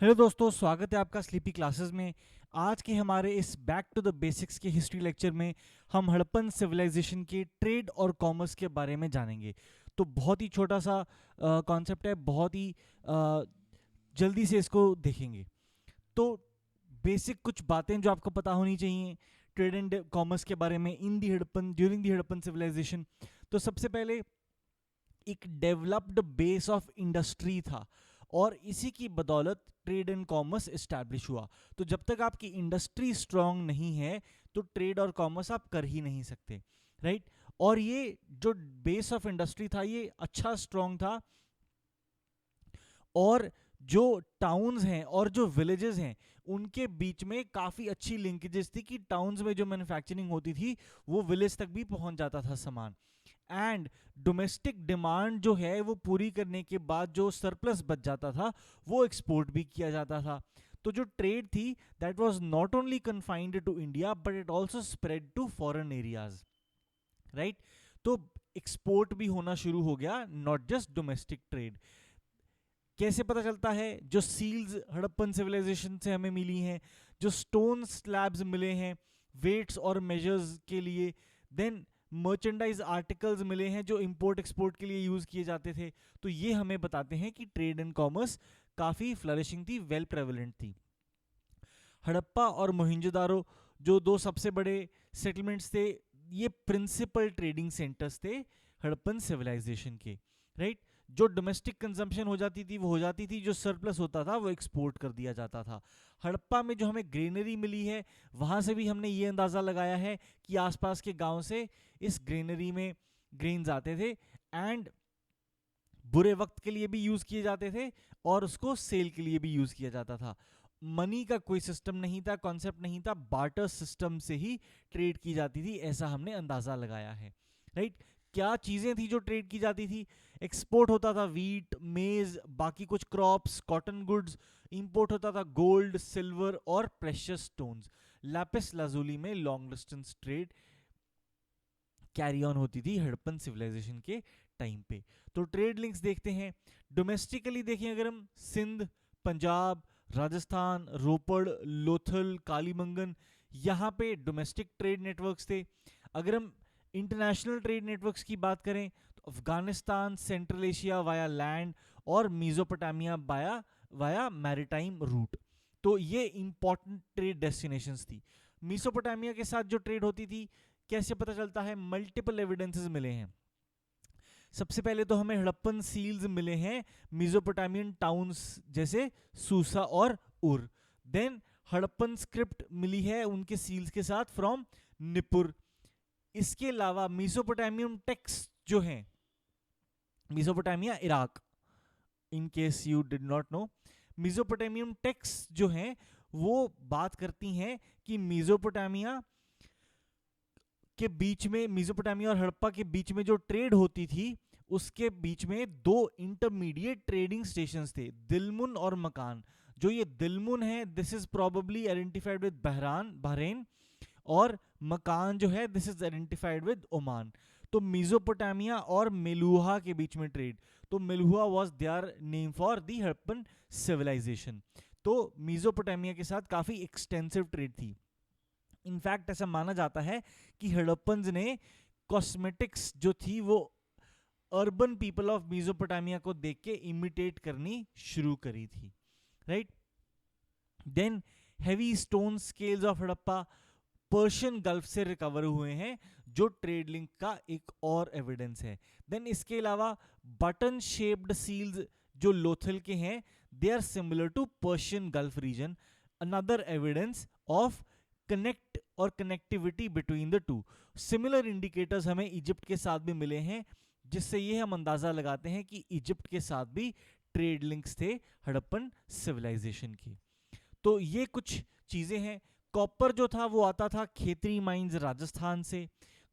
Hello दोस्तों, स्वागत है आपका स्लीपी क्लासेस में। आज के हमारे इस बैक टू द बेसिक्स के हिस्ट्री लेक्चर में हम हड़प्पन सिविलाइजेशन के ट्रेड और कॉमर्स के बारे में जानेंगे। तो बहुत ही छोटा सा कॉन्सेप्ट है, बहुत ही जल्दी से इसको देखेंगे। तो बेसिक कुछ बातें जो आपको पता होनी चाहिए ट्रेड एंड कॉमर्स के बारे में in the Harappan during the Harappan civilisation. तो सबसे पहले एक डेवलप्ड बेस ऑफ इंडस्ट्री था और इसी की बदौलत ट्रेड एंड कॉमर्स इस्टेब्लिश हुआ। तो जब तक आपकी इंडस्ट्री स्ट्रांग नहीं है तो ट्रेड और कॉमर्स आप कर ही नहीं सकते, राइट। और ये जो बेस ऑफ इंडस्ट्री था ये अच्छा स्ट्रांग था, और जो टाउन्स हैं और जो विलेजेस हैं उनके बीच में काफ़ी अच्छी लिंकेजेस थी कि टाउन्स में जो मैन्युफैक्चरिंग होती थी वो विलेज तक भी पहुंच जाता था सामान। एंड डोमेस्टिक डिमांड जो है वो पूरी करने के बाद जो सरप्लस बच जाता था वो एक्सपोर्ट भी किया जाता था। तो जो ट्रेड थी that was not only confined to India but it also spread to foreign areas, right. तो एक्सपोर्ट भी होना शुरू हो गया, नॉट जस्ट डोमेस्टिक ट्रेड। कैसे पता चलता है? जो सील्स हड़प्पन सिविलाइजेशन से हमें मिली हैं, जो स्टोन स्लैब्स मिले हैं वेट्स और मेजर्स के लिए, देन मर्चेंडाइज आर्टिकल्स मिले हैं जो इंपोर्ट एक्सपोर्ट के लिए यूज किए जाते थे। तो ये हमें बताते हैं कि ट्रेड एंड कॉमर्स काफी फ्लरिशिंग थी, वेल प्रेवलेंट थी। हड़प्पा और मोहिंजोदारो जो दो सबसे बड़े सेटलमेंट्स थे, ये प्रिंसिपल ट्रेडिंग सेंटर्स थे हड़प्पन सिविलाइजेशन के, राइट। जो डोमेस्टिक कंजम्पशन हो जाती थी वो हो जाती थी, जो सरप्लस होता था वो एक्सपोर्ट कर दिया जाता था। हड़प्पा में जो हमें ग्रेनरी मिली है वहां से भी हमने ये अंदाजा लगाया है कि आसपास के गांव से इस ग्रेनरी में ग्रेन्स आते थे एंड बुरे वक्त के लिए भी यूज किए जाते थे और उसको सेल के लिए भी यूज किया जाता था। मनी का कोई सिस्टम नहीं था, कॉन्सेप्ट नहीं था, बार्टर सिस्टम से ही ट्रेड की जाती थी, ऐसा हमने अंदाजा लगाया है, राइट। क्या चीजें थी जो ट्रेड की जाती थी? एक्सपोर्ट होता था वीट, मेज, बाकी कुछ क्रॉप्स, कॉटन गुड्स। इंपोर्ट होता था गोल्ड, सिल्वर और प्रेशियस स्टोन्स। लैपिस लाजुली में long distance trade carry on होती थी हड़प्पन सिविलाइजेशन के टाइम पे। तो ट्रेड लिंक्स देखते हैं। डोमेस्टिकली देखें अगर हम, सिंध, पंजाब, राजस्थान, रोपड़, लोथल, कालीमंगन, यहाँ पे डोमेस्टिक ट्रेड नेटवर्क्स थे। अगर हम इंटरनेशनल ट्रेड नेटवर्क्स की बात करें तो Afghanistan, central Asia via land और मीजोपोटामिया वाया वाया मैरिटाइम रूट। तो ये इंपॉर्टेंट ट्रेड डेस्टिनेशंस थी। मीसोपोटामिया के साथ जो ट्रेड होती थी कैसे पता चलता है? मल्टीपल एविडेंसेस मिले हैं। सबसे पहले तो हमें हड़प्पन सील्स मिले हैं मिजोपोटामियन टाउन्स जैसे सूसा और उर। देन हड़प्पन स्क्रिप्ट मिली है उनके सील्स के साथ फ्रॉम निपुर। इसके अलावा मिसोपोटामियन टेक्स्ट जो हैं, Mesopotamia Iraq, in case you did not know, Mesopotamian text जो हैं वो बात करती हैं कि मिजोपोटामिया के बीच में, मिजोपोटामिया और हड़प्पा के बीच में जो ट्रेड होती थी उसके बीच में दो इंटरमीडिएट ट्रेडिंग स्टेशंस थे, दिलमुन और मकान। जो ये दिलमुन है this is probably identified with Bahrain, और मकान जो है this is identified with Oman. तो मिजोपोटामिया और मेलुहा के बीच में ट्रेड, तो Meluhha was their name for the Harappan civilisation. तो मिजोपोटामिया के साथ काफी एक्सटेंसिव ट्रेड थी। इनफैक्ट ऐसा माना जाता है कि हड़प्पन्स ने कॉस्मेटिक्स जो थी वो अर्बन पीपल ऑफ मिजोपोटामिया को देख के इमिटेट करनी शुरू करी थी, right. Then heavy stone scales of Harappa Persian Gulf से रिकवर हुए हैं, जो ट्रेड लिंक का एक और एविडेंस है। देन इसके अलावा बटन शेप्ड सील्स जो लोथल के हैं, they are similar to Persian Gulf region, another evidence of connect और connectivity between the two. Similar indicators हमें इजिप्ट के साथ भी मिले हैं, जिससे ये हम अंदाजा लगाते हैं कि इजिप्ट के साथ भी ट्रेड लिंक्स थे हड़प्पन सिविलाइजेशन के। तो ये कुछ चीजें हैं। कॉपर जो था वो आता था खेतरी माइंस राजस्थान से।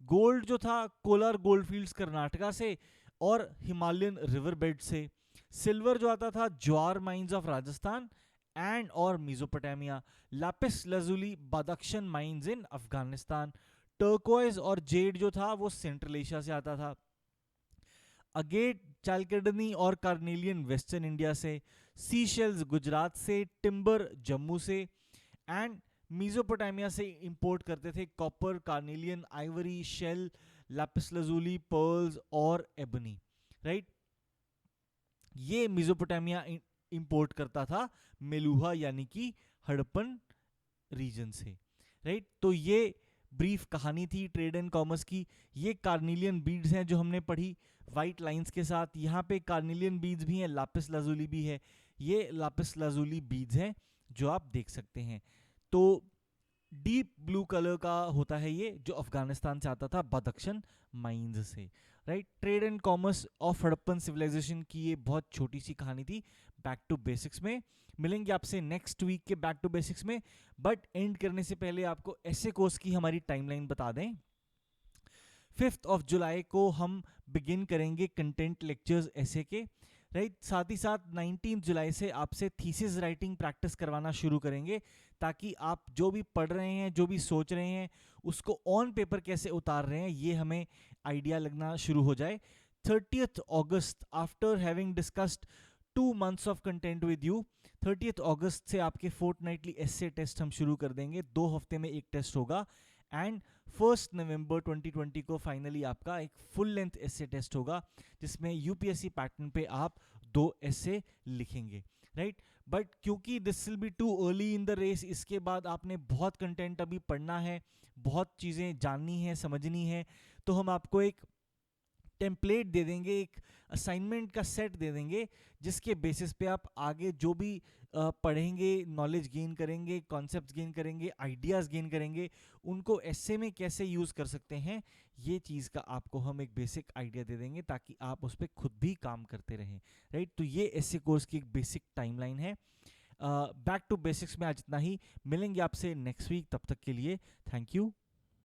गोल्ड जो था कोलार गोल्डफील्ड्स कर्नाटका से और हिमालयन रिवर बेड से। सिल्वर जो आता था Zawar mines of Rajasthan and और Mesopotamia. Lapis lazuli Badakhshan mines in Afghanistan. Turquoise और जेड जो था वो सेंट्रल एशिया से आता था। अगेट, चालकेडनी और कार्नेलियन वेस्टर्न इंडिया से। सीशेल्स गुजरात से, टिम्बर जम्मू से, एंड मेसोपोटामिया से इंपोर्ट करते थे copper, carnelian, ivory, shell, lapis lazuli, pearls और एबनी, राइट। ये मेसोपोटामिया इंपोर्ट करता था मेलुहा यानी कि हड़प्पन रीजन से, राइट। तो ये ब्रीफ कहानी थी ट्रेड एंड कॉमर्स की। ये कार्नेलियन बीड्स हैं जो हमने पढ़ी वाइट लाइंस के साथ। यहाँ पे कार्नेलियन बीड्स भी हैं, लापिस lazuli भी है। ये लापिस lazuli बीड्स हैं जो आप देख सकते हैं। तो डीप ब्लू कलर का होता है ये, जो अफगानिस्तान से आता था, बदख्शन माइंस से, right. Trade and commerce of Harappan civilisation की ये बहुत छोटी सी कहानी थी बैक टू बेसिक्स में। मिलेंगे आपसे नेक्स्ट वीक के बैक टू बेसिक्स में, बट एंड करने से पहले आपको ऐसे कोर्स की हमारी टाइमलाइन बता दें। 5 जुलाई को हम बिगिन करेंगे कंटेंट लेक्चर्स ऐसे के, राइट। साथ ही साथ 19 जुलाई से आपसे थीसिस राइटिंग प्रैक्टिस करवाना शुरू करेंगे, ताकि आप जो भी पढ़ रहे हैं, जो भी सोच रहे हैं, उसको ऑन पेपर कैसे उतार रहे हैं ये हमें आइडिया लगना शुरू हो जाए। 30th August, after having discussed 2 months of content with you, 30th अगस्त से आपके फोर्टनाइटली एस्से टेस्ट हम शुरू कर देंगे। 2 हफ्ते में एक टेस्ट होगा, एंड 1 नवंबर 2020 को फाइनली आपका एक फुल लेंथ एस्से टेस्ट होगा, जिसमें यूपीएससी पैटर्न पे आप 2 एस्से लिखेंगे, राइट। बट क्योंकि this will be too early in the race, इसके बाद आपने बहुत कंटेंट अभी पढ़ना है, बहुत चीज़ें जाननी है, समझनी है, तो हम आपको एक टेम्पलेट दे देंगे, एक असाइनमेंट का सेट दे देंगे, जिसके बेसिस पे आप आगे जो भी पढ़ेंगे, नॉलेज गेन करेंगे, कॉन्सेप्ट्स गेन करेंगे, आइडियाज़ गेन करेंगे, उनको ऐसे में कैसे यूज़ कर सकते हैं, ये चीज़ का आपको हम एक बेसिक आइडिया दे देंगे, ताकि आप उस पर खुद भी काम करते रहें, राइट। तो ये ऐसे कोर्स की एक बेसिक टाइमलाइन है। बैक टू बेसिक्स में आज इतना ही, मिलेंगे आपसे नेक्स्ट वीक, तब तक के लिए थैंक यू।